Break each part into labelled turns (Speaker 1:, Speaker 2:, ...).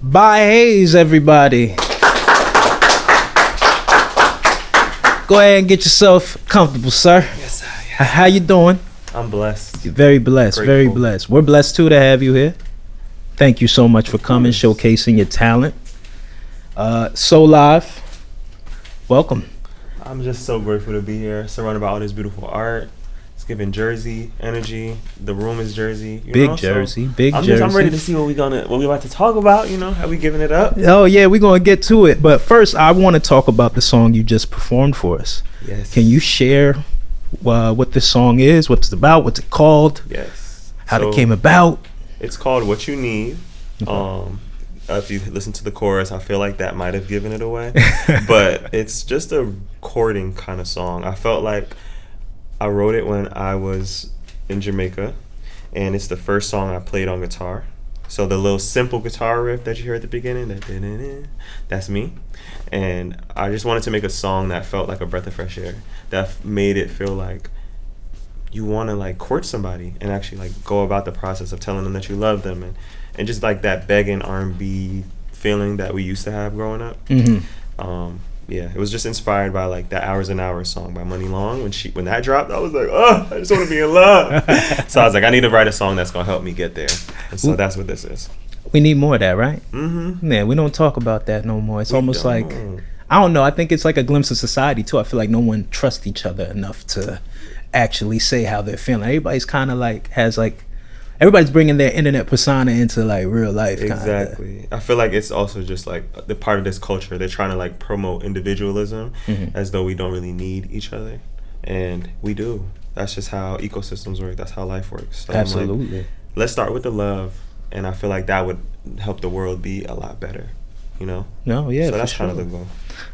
Speaker 1: ByHaze, everybody. Go ahead and get yourself comfortable, sir.
Speaker 2: Yes, sir.
Speaker 1: How you doing?
Speaker 2: I'm blessed.
Speaker 1: You're very blessed.
Speaker 2: Grateful.
Speaker 1: Very blessed. We're blessed too to have you here. Thank you so much for coming, showcasing your talent. So live. Welcome.
Speaker 2: I'm just so grateful to be here, surrounded by all this beautiful art. It's giving Jersey energy. The room is Jersey.
Speaker 1: Big Jersey.
Speaker 2: I'm ready to see what we about to talk about. You know, how we giving it up?
Speaker 1: Oh yeah, we're gonna get to it. But first, I want to talk about the song you just performed for us.
Speaker 2: Yes.
Speaker 1: Can you share what this song is? What it's about? What's it called?
Speaker 2: Yes.
Speaker 1: How it came about?
Speaker 2: It's called "What You Need."
Speaker 1: Okay.
Speaker 2: If you listen to the chorus, I feel like that might have given it away, but it's just a courting kind of song. I felt like I wrote it when I was in Jamaica, and it's the first song I played on guitar. So the little simple guitar riff that you hear at the beginning, that's me. And I just wanted to make a song that felt like a breath of fresh air, that made it feel like you want to like court somebody and actually like go about the process of telling them that you love them, and just like that begging R&B feeling that we used to have growing up.
Speaker 1: Mm-hmm.
Speaker 2: Yeah, it was just inspired by like that Hours and Hours song by Money Long. When that dropped, I was like, oh, I just want to be in love. So I was like, I need to write a song that's gonna help me get there. And so that's what this is.
Speaker 1: We need more of that, right?
Speaker 2: Mm-hmm.
Speaker 1: Man, we don't talk about that no more. It's
Speaker 2: We
Speaker 1: almost
Speaker 2: don't.
Speaker 1: like, I don't know, I think it's like a glimpse of society too. I feel like no one trusts each other enough to actually say how they're feeling. Everybody's kind of like, everybody's bringing their internet persona into like real life.
Speaker 2: Exactly. I feel like it's also just like the part of this culture. They're trying to like promote individualism as though we don't really need each other. And we do. That's just how ecosystems work. That's how life works. So
Speaker 1: Absolutely.
Speaker 2: I'm like, let's start with the love. And I feel like that would help the world be a lot better. You know?
Speaker 1: No, yeah.
Speaker 2: So that's
Speaker 1: sure.
Speaker 2: kind of the goal.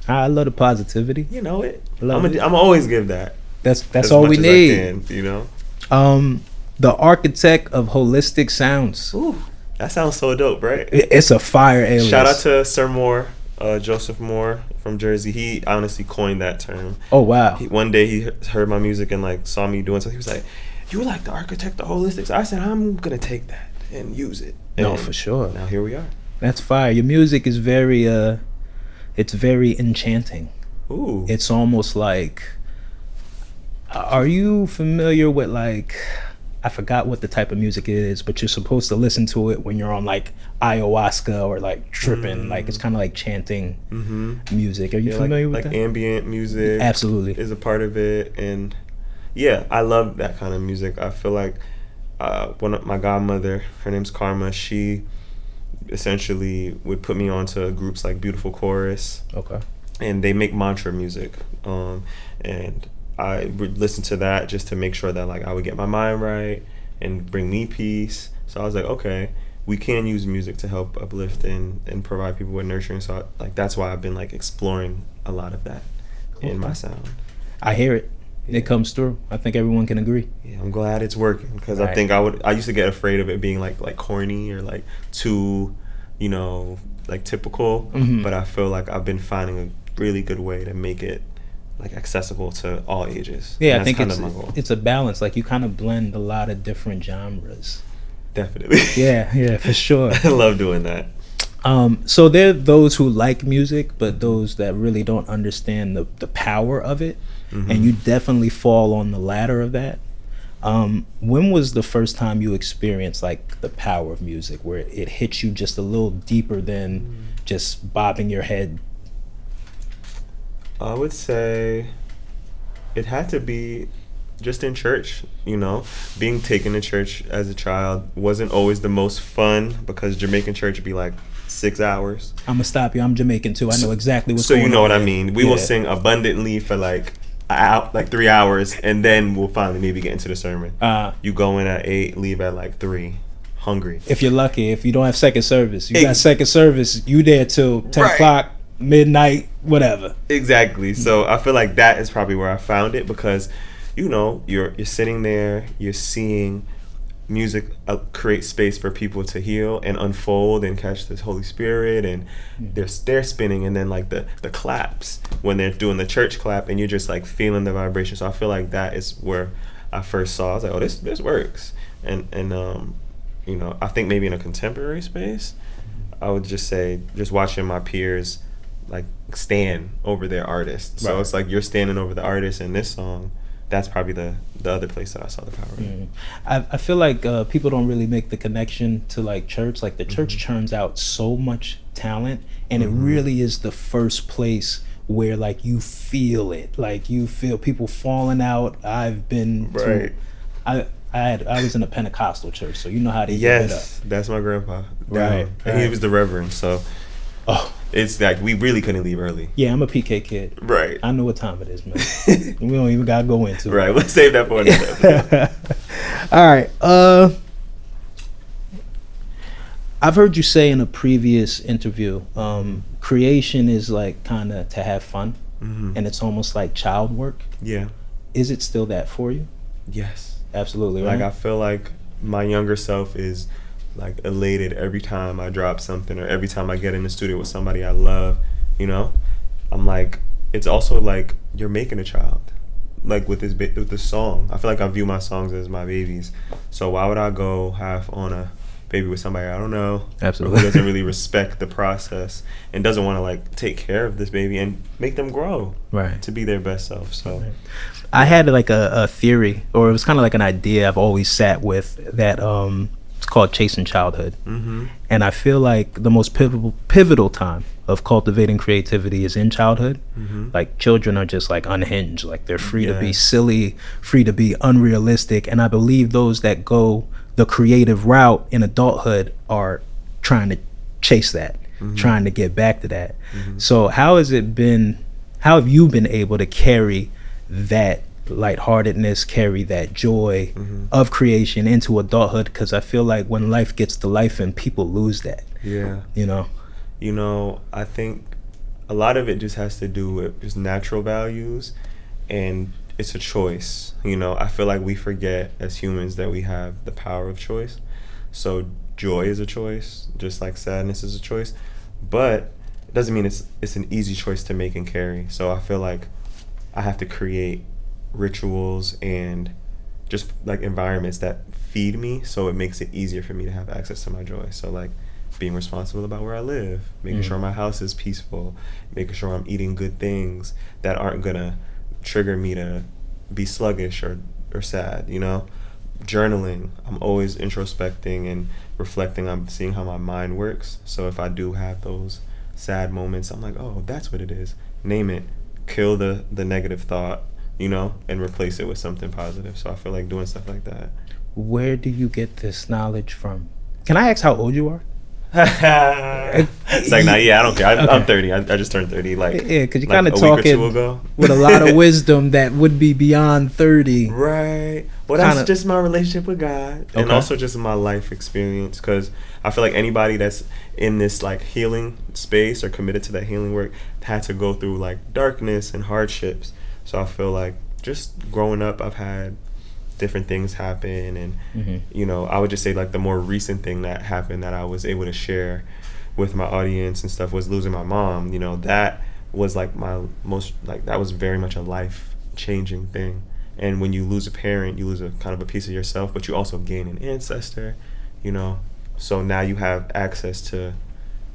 Speaker 1: I love the positivity.
Speaker 2: You know it.
Speaker 1: Love it.
Speaker 2: I'm always give that.
Speaker 1: That's
Speaker 2: as
Speaker 1: all
Speaker 2: much
Speaker 1: we
Speaker 2: as
Speaker 1: need.
Speaker 2: I can, you know?
Speaker 1: The architect of holistic sounds.
Speaker 2: Ooh, that sounds so dope, right?
Speaker 1: It's a fire alias.
Speaker 2: Shout out to Sir Moore, Joseph Moore from Jersey. He honestly coined that term.
Speaker 1: Oh wow.
Speaker 2: One day he heard my music and like saw me doing something. He was like, "You like the architect of holistics?" I said, "I'm gonna take that and use it."
Speaker 1: No,
Speaker 2: And
Speaker 1: for sure.
Speaker 2: Now here we are.
Speaker 1: That's fire. Your music is very it's very enchanting.
Speaker 2: Ooh.
Speaker 1: It's almost like, are you familiar with like, I forgot what the type of music it is, but you're supposed to listen to it when you're on like ayahuasca or like tripping. Like it's kind of like chanting music. Are you familiar with
Speaker 2: like
Speaker 1: that?
Speaker 2: ambient music?
Speaker 1: Absolutely.
Speaker 2: Is a part of it, and yeah, I love that kind of music. I feel like one of my godmother, her name's Karma. She essentially would put me onto groups like Beautiful Chorus.
Speaker 1: Okay.
Speaker 2: And they make mantra music, and I would listen to that just to make sure that like I would get my mind right and bring me peace. So I was like, okay, we can use music to help uplift and provide people with nurturing. So that's why I've been like exploring a lot of that in my sound.
Speaker 1: I hear it. It comes through. I think everyone can agree.
Speaker 2: Yeah, I'm glad it's working, because
Speaker 1: Right.
Speaker 2: I think I used to get afraid of it being like corny or like too, you know, like typical. But I feel like I've been finding a really good way to make it like accessible to all ages.
Speaker 1: Yeah,
Speaker 2: And
Speaker 1: I think
Speaker 2: that's kind of my goal.
Speaker 1: it's a balance. Like you kind of blend a lot of different genres.
Speaker 2: Definitely.
Speaker 1: Yeah, for sure.
Speaker 2: I love doing that.
Speaker 1: So there are those who like music, but those that really don't understand the power of it. And you definitely fall on the latter of that. When was the first time you experienced like the power of music, where it hits you just a little deeper than just bobbing your head?
Speaker 2: I would say it had to be just in church, you know. Being taken to church as a child wasn't always the most fun, because Jamaican church would be like 6 hours.
Speaker 1: I'm gonna stop you. I'm Jamaican too. I know exactly what's
Speaker 2: So
Speaker 1: going on.
Speaker 2: you know what I
Speaker 1: there.
Speaker 2: mean. We will sing abundantly for like 3 hours, and then we'll finally maybe get into the sermon. You go in at 8, leave at like 3, hungry.
Speaker 1: If you're lucky, if you don't have second service, you got second service, you there till 10 o'clock, midnight, whatever.
Speaker 2: Exactly. So I feel like that is probably where I found it, because you know, you're sitting there, you're seeing music create space for people to heal and unfold and catch the Holy Spirit, and they're spinning, and then like the claps when they're doing the church clap, and you're just like feeling the vibration. So I feel like that is where I first saw. I was like, oh, this works, and you know, I think maybe in a contemporary space, I would just say, just watching my peers like stand over their artist. So it's like you're standing over the artist in this song. That's probably the other place that I saw the power in.
Speaker 1: I feel like people don't really make the connection to like church. Like the church churns out so much talent, and it really is the first place where like you feel it. Like you feel people falling out. I've been to, I was in a Pentecostal church, so you know how they give it up.
Speaker 2: That's my grandpa.
Speaker 1: Right.
Speaker 2: And he was the reverend, so it's like we really couldn't leave early.
Speaker 1: Yeah, I'm a PK kid.
Speaker 2: Right.
Speaker 1: I know what time it is, man. We don't even gotta go into it.
Speaker 2: Right. Let's save that for another.
Speaker 1: All right. I've heard you say in a previous interview, creation is like kind of to have fun, and it's almost like child work.
Speaker 2: Yeah.
Speaker 1: Is it still that for you?
Speaker 2: Yes.
Speaker 1: Absolutely. Right?
Speaker 2: Like I feel like my younger self is like elated every time I drop something, or every time I get in the studio with somebody I love, you know. I'm like, it's also like you're making a child, like with this song. I feel like I view my songs as my babies, so why would I go have on a baby with somebody I don't know,
Speaker 1: absolutely,
Speaker 2: who doesn't really respect the process and doesn't want to like take care of this baby and make them grow to be their best self. So
Speaker 1: I had like a theory, or it was kind of like an idea I've always sat with, that it's called chasing childhood. And I feel like the most pivotal time of cultivating creativity is in childhood. Like children are just like unhinged, like they're free to be silly, free to be unrealistic, and I believe those that go the creative route in adulthood are trying to chase that, trying to get back to that. So how have you been able to carry that lightheartedness, carry that joy of creation into adulthood? Because I feel like when life gets to life and people lose that. You know, I think a lot of it just has to do with just natural values, and it's a choice. You know, I feel like we forget as humans that we have the power of choice. So joy is a choice, just like sadness is a choice, but it doesn't mean it's an easy choice to make and carry. So I feel like I have to create rituals and just like environments that feed me, so it makes it easier for me to have access to my joy. So like being responsible about where I live, making sure my house is peaceful, making sure I'm eating good things that aren't gonna trigger me to be sluggish or sad, you know. Journaling, I'm always introspecting and reflecting on seeing how my mind works. So if I do have those sad moments, I'm like, oh, that's what it is. Name it, kill the negative thought, you know, and replace it with something positive. So I feel like doing stuff like that. Where do you get this knowledge from? Can I ask how old you are?
Speaker 2: It's like, nah, yeah, I don't care. I'm 30. I just turned 30. Like,
Speaker 1: yeah, because you're
Speaker 2: like
Speaker 1: kind of
Speaker 2: a
Speaker 1: talking
Speaker 2: week or two ago.
Speaker 1: with a lot of wisdom that would be beyond 30.
Speaker 2: Right. Well, that's just my relationship with God, and also just my life experience. Because I feel like anybody that's in this like healing space or committed to that healing work had to go through like darkness and hardships. So I feel like just growing up, I've had different things happen, and you know, I would just say like the more recent thing that happened that I was able to share with my audience and stuff was losing my mom. You know, that was like my most, like, that was very much a life changing thing. And when you lose a parent, you lose a kind of a piece of yourself, but you also gain an ancestor, you know. So now you have access to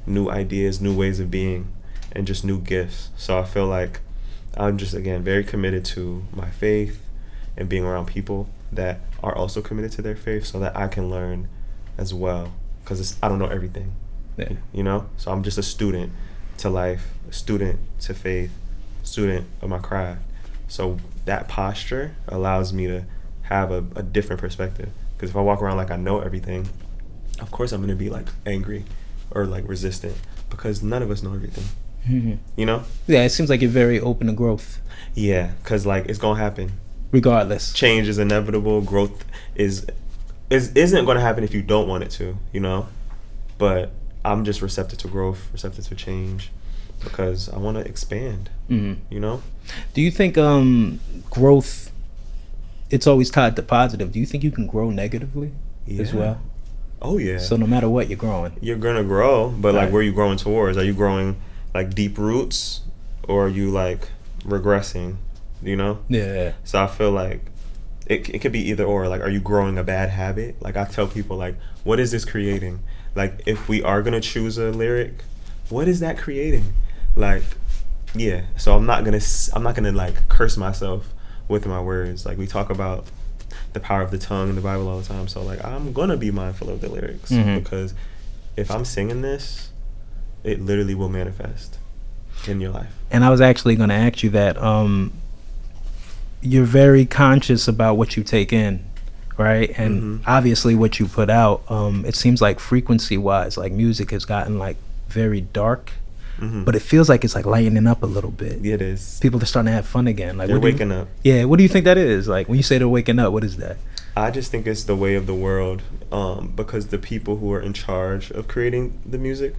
Speaker 2: new ideas, new ways of being, and just new gifts. So I feel like I'm just, again, very committed to my faith and being around people that are also committed to their faith, so that I can learn as well, because I don't know everything, you know. So I'm just a student to life, a student to faith, student of my craft. So that posture allows me to have a different perspective, because if I walk around like I know everything, of course I'm going to be like angry or like resistant, because none of us know everything, you know. Yeah,
Speaker 1: it seems like you're very open to growth.
Speaker 2: Yeah, because like it's going to happen
Speaker 1: regardless.
Speaker 2: Change is inevitable. Growth isn't going to happen if you don't want it to, you know. But I'm just receptive to growth, receptive to change, because I want to expand, you know.
Speaker 1: Do you think growth, it's always tied to positive? Do you think you can grow negatively as well?
Speaker 2: Oh yeah.
Speaker 1: So no matter what, you're growing.
Speaker 2: You're gonna grow, but like, where are you growing towards? Are you growing like deep roots, or are you like regressing? You know?
Speaker 1: Yeah.
Speaker 2: So I feel like it could be either or. Like, are you growing a bad habit? Like, I tell people, like, what is this creating? Like, if we are gonna choose a lyric, what is that creating? Like, yeah. So I'm not gonna like curse myself with my words. Like, we talk about the power of the tongue in the Bible all the time. So like, I'm gonna be mindful of the lyrics, because if I'm singing this, it literally will manifest in your life.
Speaker 1: And I was actually going to ask you that. You're very conscious about what you take in, right? And obviously what you put out, it seems like frequency wise, like music has gotten like very dark, but it feels like it's like lightening up a little bit.
Speaker 2: Yeah, it is.
Speaker 1: People are starting to have fun again. Like,
Speaker 2: they're waking up.
Speaker 1: Yeah, what do you think that is? Like, when you say they're waking up, what is that?
Speaker 2: I just think it's the way of the world, because the people who are in charge of creating the music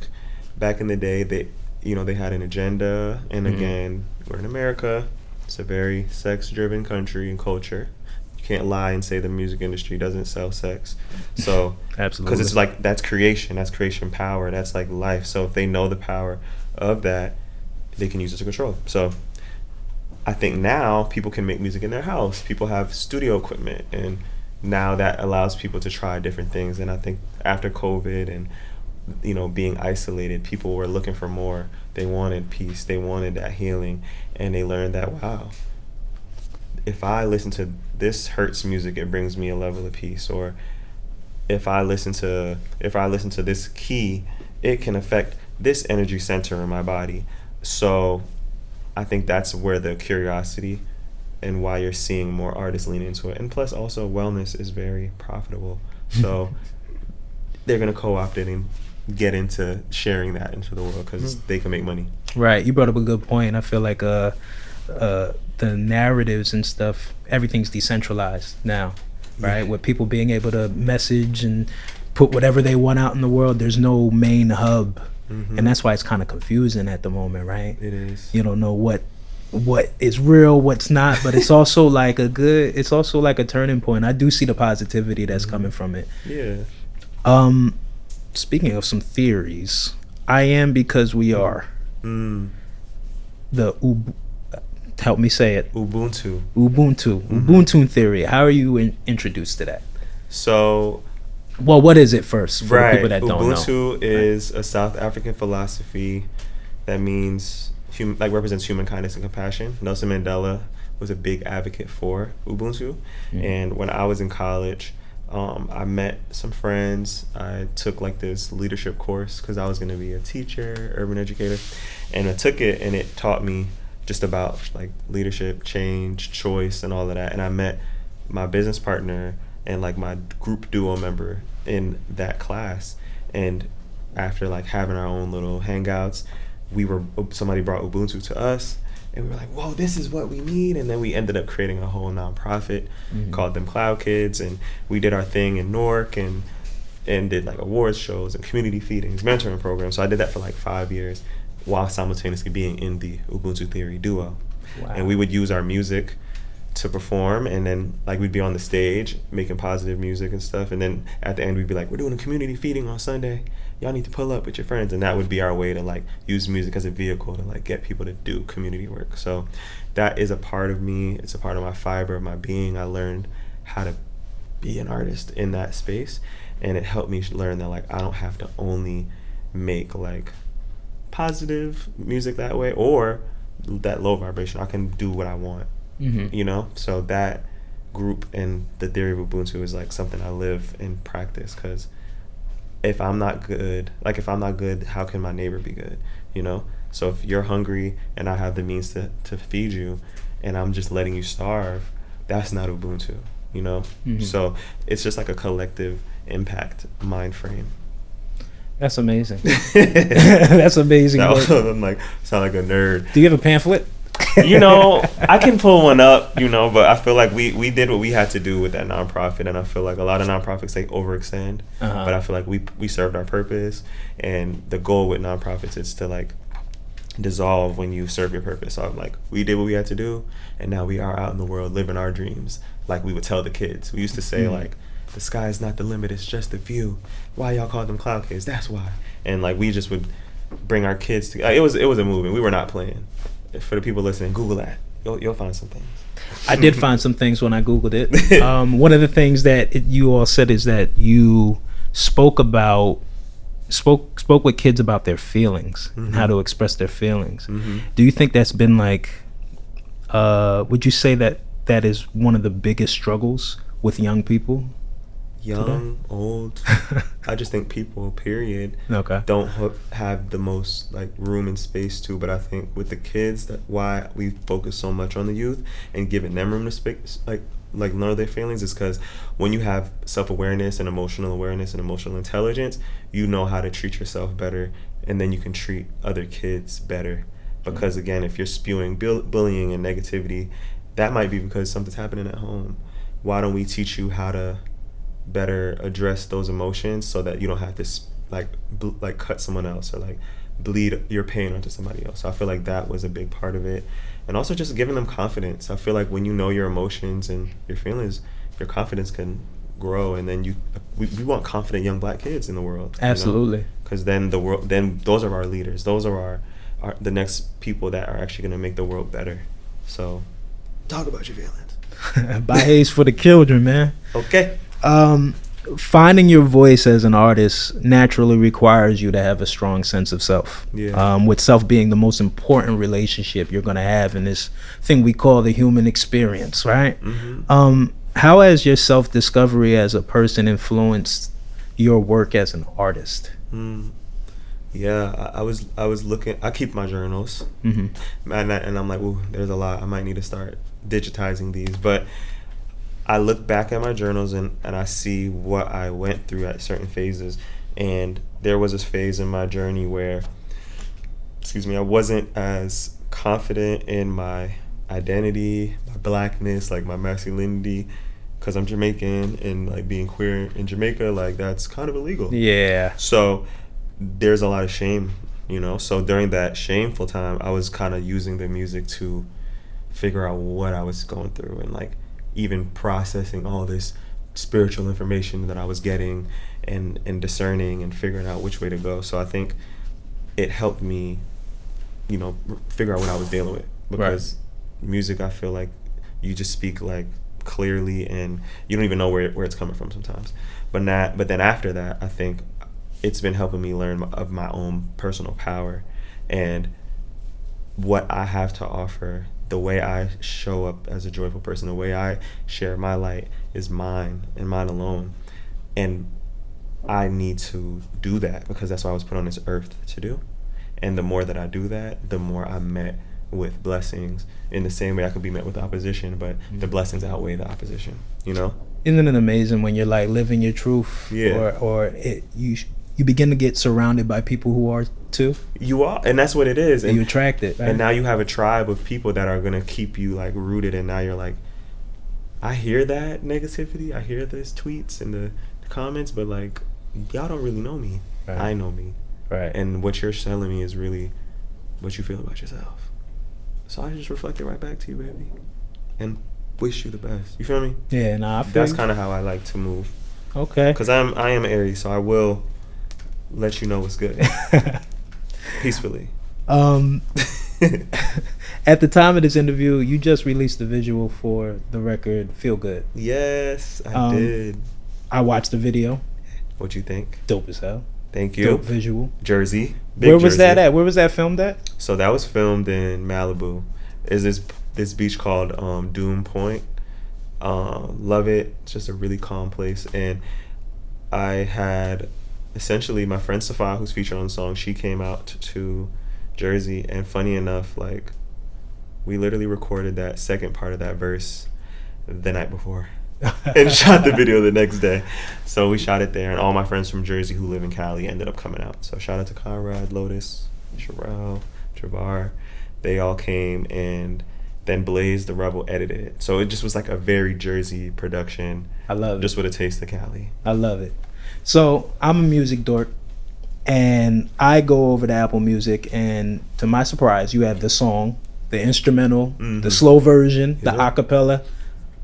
Speaker 2: back in the day, they had an agenda. And again, we're in America. It's a very sex-driven country and culture. You can't lie and say the music industry doesn't sell sex. So,
Speaker 1: absolutely,
Speaker 2: because it's like, that's creation power, that's like life. So if they know the power of that, they can use it to control. So I think now people can make music in their house. People have studio equipment, and now that allows people to try different things. And I think after COVID and being isolated, people were looking for more. They wanted peace, they wanted that healing, and they learned that, wow, if I listen to this Hertz music, it brings me a level of peace. Or if I listen to this key, it can affect this energy center in my body. So I think that's where the curiosity and why you're seeing more artists lean into it. And plus also wellness is very profitable. So they're going to co-opt it and get into sharing that into the world, because they can make money.
Speaker 1: Right. You brought up a good point. I feel like the narratives and stuff, everything's decentralized now, right? With people being able to message and put whatever they want out in the world. There's no main hub. And that's why it's kind of confusing at the moment, right?
Speaker 2: It is.
Speaker 1: You don't know what is real, what's not, but it's also like a turning point. I do see the positivity that's coming from it.
Speaker 2: Yeah.
Speaker 1: Speaking of some theories, I am because we are. Help me say it. Ubuntu theory. How are you introduced to that?
Speaker 2: So,
Speaker 1: well, what is it first for the people that don't know?
Speaker 2: Ubuntu is a South African philosophy that means represents human kindness and compassion. Nelson Mandela was a big advocate for Ubuntu, and when I was in college, I met some friends. I took like this leadership course because I was going to be a teacher, urban educator, and I took it, and it taught me just about like leadership, change, choice, and all of that. And I met my business partner and like my group duo member in that class. And after like having our own little hangouts, somebody brought Ubuntu to us, and we were like, whoa, this is what we need. And then we ended up creating a whole nonprofit called them Cloud Kids, and we did our thing in Newark and did like awards shows and community feedings, mentoring programs. So I did that for like 5 years while simultaneously being in the Ubuntu Theory duo. Wow. And we would use our music to perform, and then like we'd be on the stage making positive music and stuff, and then at the end we'd be like, we're doing a community feeding on Sunday, y'all need to pull up with your friends. And that would be our way to like use music as a vehicle to like get people to do community work. So that is a part of me. It's a part of my fiber of my being. I learned how to be an artist in that space, and it helped me learn that like I don't have to only make like positive music that way or that low vibration. I can do what I want. So that group and the theory of Ubuntu is like something I live and practice, because if I'm not good, how can my neighbor be good? So if you're hungry and I have the means to feed you, and I'm just letting you starve, that's not Ubuntu. So it's just like a collective impact mind frame.
Speaker 1: That's amazing. That's amazing.
Speaker 2: I'm like, sound like a nerd.
Speaker 1: Do you have a pamphlet?
Speaker 2: I can pull one up, but I feel like we did what we had to do with that nonprofit, and I feel like a lot of nonprofits, they overextend, but I feel like we served our purpose, and the goal with nonprofits is to like dissolve when you serve your purpose. So I'm like, we did what we had to do, and now we are out in the world living our dreams. Like we would tell the kids, we used to say like, the sky is not the limit, it's just the view. Why y'all call them Cloud Kids? That's why. And like we just would bring our kids to. It was a movement. We were not playing. For the people listening, Google that. You'll find some things.
Speaker 1: I did find some things when I Googled it. One of the things that you all said is that you spoke about spoke with kids about their feelings and how to express their feelings. Do you think that's been like, would you say that that is one of the biggest struggles with young people?
Speaker 2: Young, old. I just think people, period, don't have the most like room and space to. But I think with the kids, that why we focus so much on the youth and giving them room to speak, like know their feelings, is because when you have self-awareness and emotional intelligence, you know how to treat yourself better, and then you can treat other kids better. Because again, if you're spewing bullying and negativity, that might be because something's happening at home. Why don't we teach you how to better address those emotions so that you don't have to like cut someone else or like bleed your pain onto somebody else? So I feel like that was a big part of it. And also just giving them confidence. I feel like when you know your emotions and your feelings, your confidence can grow, and then we want confident young black kids in the world.
Speaker 1: Absolutely.
Speaker 2: Because then those are our leaders. Those are the next people that are actually going to make the world better. So talk about your feelings.
Speaker 1: ByHaze for the children, man.
Speaker 2: Okay.
Speaker 1: Finding your voice as an artist naturally requires you to have a strong sense of self. With self being the most important relationship you're going to have in this thing we call the human experience, right? How has your self-discovery as a person influenced your work as an artist?
Speaker 2: Yeah, I was looking. I keep my journals, and I'm like, ooh, there's a lot. I might need to start digitizing these. But I look back at my journals and I see what I went through at certain phases. And there was this phase in my journey where, I wasn't as confident in my identity, my blackness, like my masculinity, because I'm Jamaican, and like being queer in Jamaica, like that's kind of illegal.
Speaker 1: Yeah.
Speaker 2: So there's a lot of shame, So during that shameful time, I was kind of using the music to figure out what I was going through, and like even processing all this spiritual information that I was getting, and discerning and figuring out which way to go. So I think it helped me, figure out what I was dealing with, because music, I feel like you just speak like clearly and you don't even know where it's coming from sometimes. But then after that, I think it's been helping me learn of my own personal power and what I have to offer. The way I show up as a joyful person, the way I share my light is mine and mine alone. And I need to do that because that's what I was put on this earth to do. And the more that I do that, the more I'm met with blessings. In the same way I could be met with opposition, but the blessings outweigh the opposition,
Speaker 1: Isn't it amazing when you're like living your truth?
Speaker 2: Yeah.
Speaker 1: Or you begin to get surrounded by people who are too.
Speaker 2: You are, and that's what it is. And
Speaker 1: you attract it, right?
Speaker 2: And now you have a tribe of people that are gonna keep you like rooted. And now you're like, I hear that negativity, I hear those tweets and the comments, but like, y'all don't really know me. Right. I know me.
Speaker 1: Right.
Speaker 2: And what you're telling me is really what you feel about yourself. So I just reflect it right back to you, baby, and wish you the best. You feel me?
Speaker 1: Yeah. Nah.
Speaker 2: That's kind of how I like to move.
Speaker 1: Okay.
Speaker 2: Because I am Aries, so I will let you know what's good. Peacefully.
Speaker 1: At the time of this interview, you just released the visual for the record Feel Good.
Speaker 2: Yes, I did.
Speaker 1: I watched the video.
Speaker 2: What'd you think?
Speaker 1: Dope as hell.
Speaker 2: Thank you.
Speaker 1: Dope visual.
Speaker 2: Jersey.
Speaker 1: Where was Jersey. That at? Where was that filmed at?
Speaker 2: So that was filmed in Malibu. Is this beach called Doom Point. Love it. It's just a really calm place. And I had essentially my friend Safa, who's featured on the song, she came out to Jersey, and funny enough, like we literally recorded that second part of that verse the night before and shot the video the next day. So we shot it there, and all my friends from Jersey who live in Cali ended up coming out. So shout out to Conrad, Lotus, Sherelle, Travar. They all came, and then Blaze the Rebel edited it. So it just was like a very Jersey production.
Speaker 1: I love it.
Speaker 2: Just with a taste of Cali.
Speaker 1: I love it. So I'm a music dork, and I go over to Apple Music, and to my surprise, you have the song, the instrumental, the slow version, the acapella.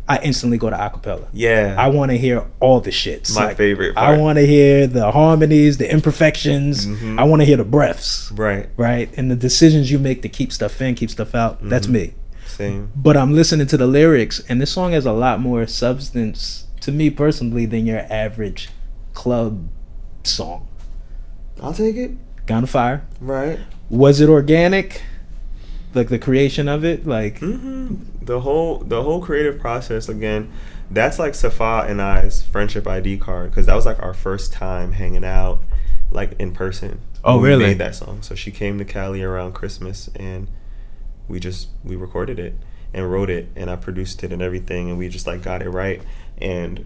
Speaker 1: I instantly go to acapella.
Speaker 2: Yeah.
Speaker 1: I want to hear all the shits.
Speaker 2: My favorite part.
Speaker 1: I want to hear the harmonies, the imperfections. I want to hear the breaths.
Speaker 2: Right.
Speaker 1: Right. And the decisions you make to keep stuff in, keep stuff out. That's me.
Speaker 2: Same.
Speaker 1: But I'm listening to the lyrics, and this song has a lot more substance to me personally than your average club song.
Speaker 2: I'll take it.
Speaker 1: Kind of fire.
Speaker 2: Right.
Speaker 1: Was it organic? Like the creation of it, like
Speaker 2: the whole creative process. Again, that's like Safa and I's friendship ID card, because that was like our first time hanging out, like in person.
Speaker 1: Oh,
Speaker 2: when
Speaker 1: really?
Speaker 2: We made that song. So she came to Cali around Christmas, and we recorded it and wrote it, and I produced it and everything, and we just like got it right. And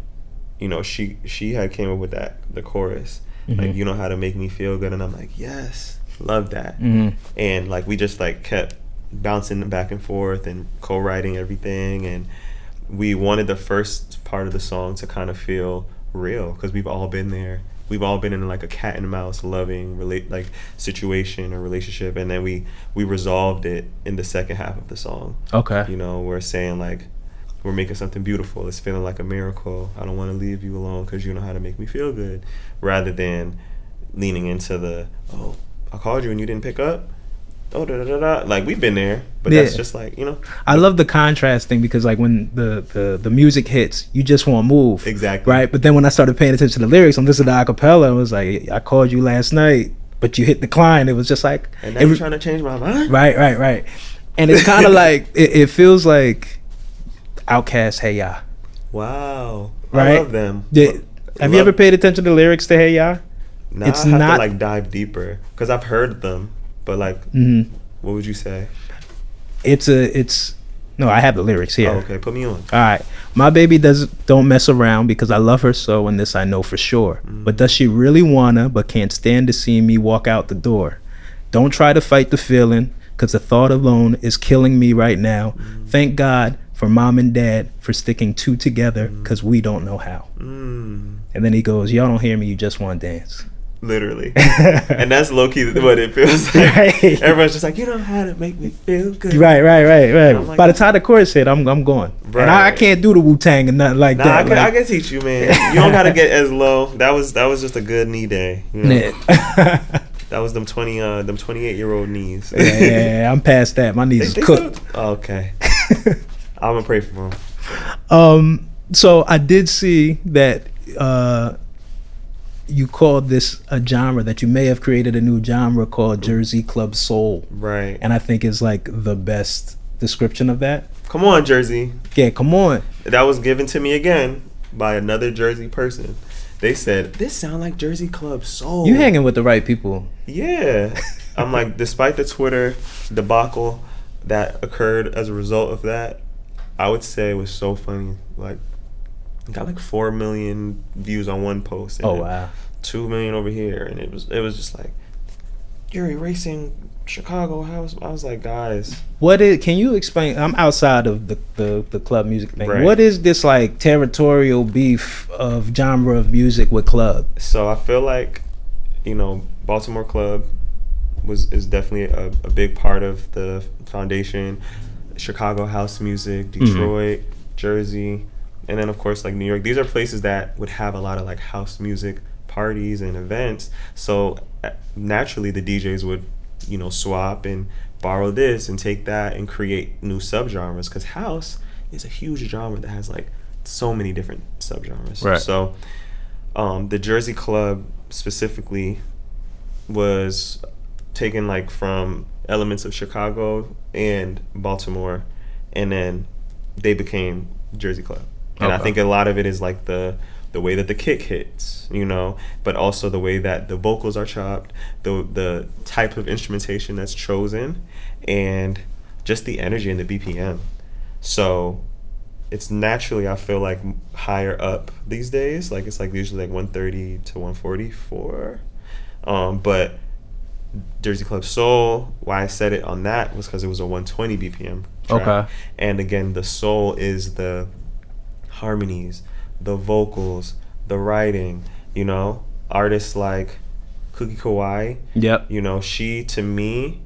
Speaker 2: she had came up with the chorus, like, you know how to make me feel good, and I'm like, yes, love that. And like we just like kept bouncing back and forth and co-writing everything, and we wanted the first part of the song to kind of feel real, because we've all been there. We've all been in like a cat and mouse loving like situation or relationship, and then we resolved it in the second half of the song.
Speaker 1: Okay.
Speaker 2: We're saying like, we're making something beautiful. It's feeling like a miracle. I don't want to leave you alone because you know how to make me feel good, rather than leaning into the, oh, I called you and you didn't pick up. Oh, da da da da. Like, we've been there, but that's just like,
Speaker 1: I love the contrast thing, because like when the music hits, you just want to move.
Speaker 2: Exactly.
Speaker 1: Right. But then when I started paying attention to the lyrics, I'm listening to acapella, it was like, I called you last night, but you hit decline. It was just like,
Speaker 2: and now you're trying to change my mind.
Speaker 1: Right. And it's kind of like it feels like Outkast, Hey Ya.
Speaker 2: Wow.
Speaker 1: Right?
Speaker 2: I love them.
Speaker 1: Have you ever paid attention to the lyrics to Hey Ya?
Speaker 2: Nah, I have to like dive deeper, because I've heard them, but like, what would you say?
Speaker 1: No, I have the lyrics here.
Speaker 2: Oh, okay, put me on.
Speaker 1: All right. My baby don't mess around, because I love her so, and this I know for sure. But does she really wanna, but can't stand to see me walk out the door? Don't try to fight the feeling, because the thought alone is killing me right now. Thank God for mom and dad for sticking two together, because we don't know how. And then he goes, y'all don't hear me, you just want to dance.
Speaker 2: Literally. And that's low-key what it feels like.
Speaker 1: Right.
Speaker 2: Everyone's just like, you know how to make me feel good.
Speaker 1: Right.
Speaker 2: Like,
Speaker 1: by the time the chorus hit, I'm going. Right. And I can't do the Wu-Tang and nothing like that.
Speaker 2: I can teach you, man. You don't gotta get as low. That was just a good knee day. That was them 28-year-old knees.
Speaker 1: Yeah, I'm past that. My knees is cooked.
Speaker 2: Okay. I'm gonna pray for them.
Speaker 1: So I did see that you called this a genre, that you may have created a new genre called Jersey Club Soul.
Speaker 2: Right.
Speaker 1: And I think is like the best description of that.
Speaker 2: Come on, Jersey.
Speaker 1: Yeah, come on.
Speaker 2: That was given to me again by another Jersey person. They said, this sound like Jersey Club Soul.
Speaker 1: You hanging with the right people.
Speaker 2: Yeah. I'm like, despite the Twitter debacle that occurred as a result of that, I would say it was so funny. Like, got like 4 million views on one post. And
Speaker 1: wow.
Speaker 2: 2 million over here, and it was just like, you're erasing Chicago house. I was like, guys,
Speaker 1: can you explain? I'm outside of the club music thing.
Speaker 2: Right.
Speaker 1: What is this like territorial beef of genre of music with club?
Speaker 2: So I feel like, Baltimore club is definitely a big part of the foundation. Chicago house music, Detroit, Jersey, and then of course like New York. These are places that would have a lot of like house music parties and events. So naturally the DJs would, swap and borrow this and take that and create new subgenres, because house is a huge genre that has like so many different subgenres.
Speaker 1: Right.
Speaker 2: So the Jersey Club specifically was taken like from elements of Chicago and Baltimore, and then they became Jersey Club. And I think a lot of it is like the way that the kick hits, but also the way that the vocals are chopped, the type of instrumentation that's chosen, and just the energy and the BPM. So it's naturally, I feel like, higher up these days. Like it's like usually like 130 to 144. But Jersey Club Soul, why I said it on that was because it was a 120 BPM track.
Speaker 1: Okay.
Speaker 2: And again, the soul is the harmonies, the vocals, the writing, artists like Cookie Kawai.
Speaker 1: Yep.
Speaker 2: She, to me,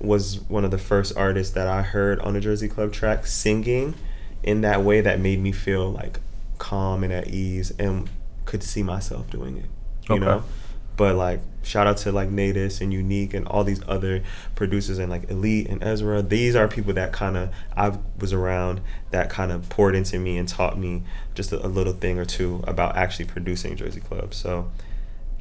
Speaker 2: was one of the first artists that I heard on a Jersey Club track singing in that way that made me feel like calm and at ease and could see myself doing it, you know? But like, shout out to like Natus and Unique and all these other producers and like Elite and Ezra. These are people that kind of, I was around, that kind of poured into me and taught me just a little thing or two about actually producing Jersey Club. So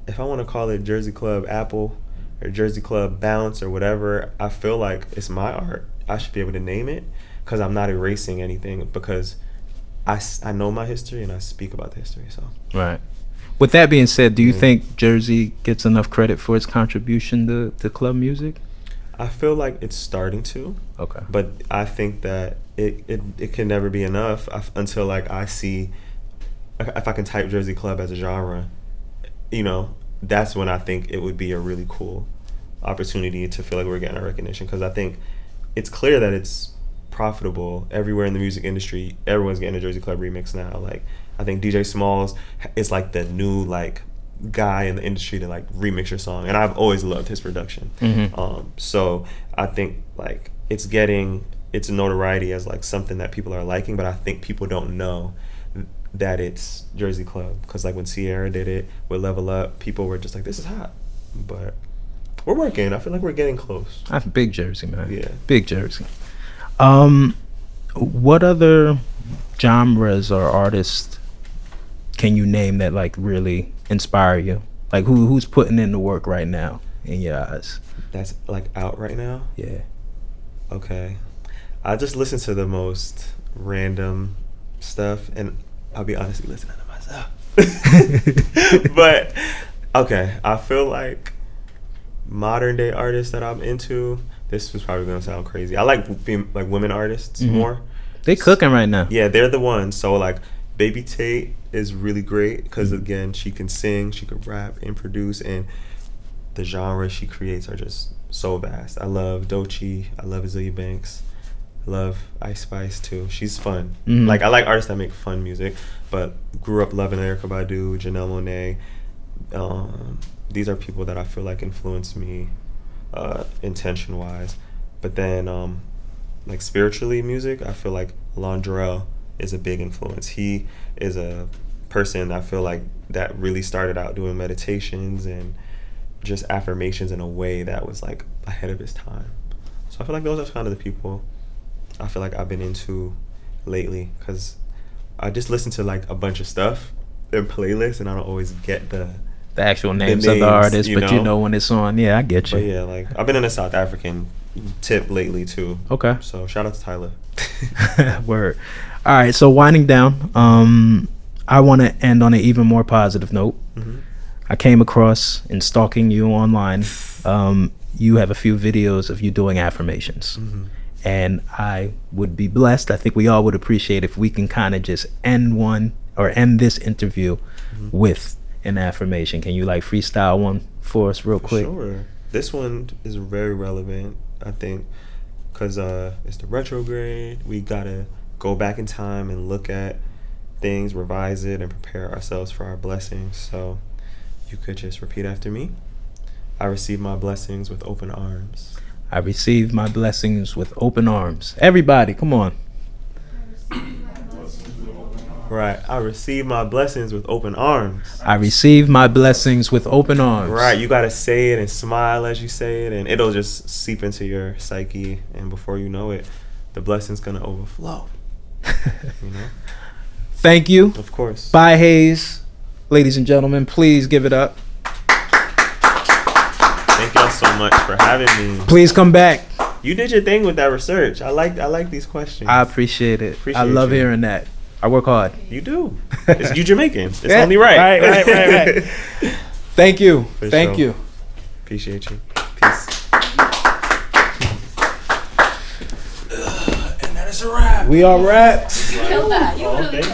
Speaker 2: if I want to call it Jersey Club Apple or Jersey Club Bounce or whatever, I feel like it's my art. I should be able to name it because I'm not erasing anything, because I know my history and I speak about the history. So
Speaker 1: right. With that being said, do you think Jersey gets enough credit for its contribution to club music?
Speaker 2: I feel like it's starting to.
Speaker 1: Okay.
Speaker 2: But I think that it can never be enough until like I see, if I can type Jersey Club as a genre, you know, that's when I think it would be a really cool opportunity to feel like we're getting our recognition, because I think it's clear that it's profitable everywhere in the music industry. Everyone's getting a Jersey Club remix now. Like, I think DJ Smalls is like the new like guy in the industry to like remix your song, and I've always loved his production. So I think like it's getting its notoriety as like something that people are liking, but I think people don't know that it's Jersey Club, because like when Sierra did it with Level Up, people were just like, this is hot. But we're working. I feel like we're getting close.
Speaker 1: That's big Jersey, man.
Speaker 2: Yeah,
Speaker 1: big Jersey. What other genres or artists can you name that like really inspire you? Like who's putting in the work right now in your eyes?
Speaker 2: That's like out right now?
Speaker 1: Yeah.
Speaker 2: Okay. I just listen to the most random stuff, and I'll be honestly listening to myself. But okay, I feel like modern day artists that I'm into, this was probably gonna sound crazy, I like women artists more.
Speaker 1: They cooking right now.
Speaker 2: Yeah, they're the ones. So like Baby Tate is really great because again, she can sing, she can rap and produce, and the genres she creates are just so vast. I love Doechii, I love Azealia Banks, I love Ice Spice too. She's fun. Like, I like artists that make fun music, but grew up loving Erykah Badu, Janelle Monáe. These are people that I feel like influence me intention wise. But then like spiritually music, I feel like Londrell is a big influence. He is a person I feel like that really started out doing meditations and just affirmations in a way that was like ahead of his time. So I feel like those are kind of the people I feel like I've been into lately, because I just listen to like a bunch of stuff in playlists and I don't always get the
Speaker 1: actual names of the artists, but you know when it's on. Yeah, I get you.
Speaker 2: But yeah, like I've been in a South African tip lately too.
Speaker 1: Okay.
Speaker 2: So shout out to Tyler.
Speaker 1: Word. All right, so winding down, I want to end on an even more positive note. I came across, in stalking you online, you have a few videos of you doing affirmations. And I would be blessed, I think we all would appreciate if we can kind of just end this interview with an affirmation. Can you like freestyle one for us real quick?
Speaker 2: Sure. This one is very relevant, I think, because it's the retrograde. We gotta go back in time and look at things, revise it, and prepare ourselves for our blessings. So you could just repeat after me. I receive my blessings with open arms.
Speaker 1: I receive my blessings with open arms. Everybody, come on.
Speaker 2: Right. I receive my blessings with open arms.
Speaker 1: I receive my blessings with open arms.
Speaker 2: Right. You got to say it and smile as you say it, and it'll just seep into your psyche. And before you know it, the blessing's going to overflow. You know?
Speaker 1: Thank you.
Speaker 2: Of course.
Speaker 1: ByHaze. Ladies and gentlemen, please give it up.
Speaker 2: Thank y'all so much for having me.
Speaker 1: Please come back.
Speaker 2: You did your thing with that research. I like these questions.
Speaker 1: I appreciate it.
Speaker 2: Appreciate
Speaker 1: I love
Speaker 2: you.
Speaker 1: hearing that. I work hard.
Speaker 2: You do. You Jamaican. It's
Speaker 1: Yeah,
Speaker 2: only right.
Speaker 1: Right. Thank you.
Speaker 2: For
Speaker 1: Thank
Speaker 2: sure.
Speaker 1: you.
Speaker 2: Appreciate you. Peace.
Speaker 1: And that is a wrap. We are wrapped.
Speaker 3: Kill that. You
Speaker 2: Oh,
Speaker 3: really
Speaker 2: thank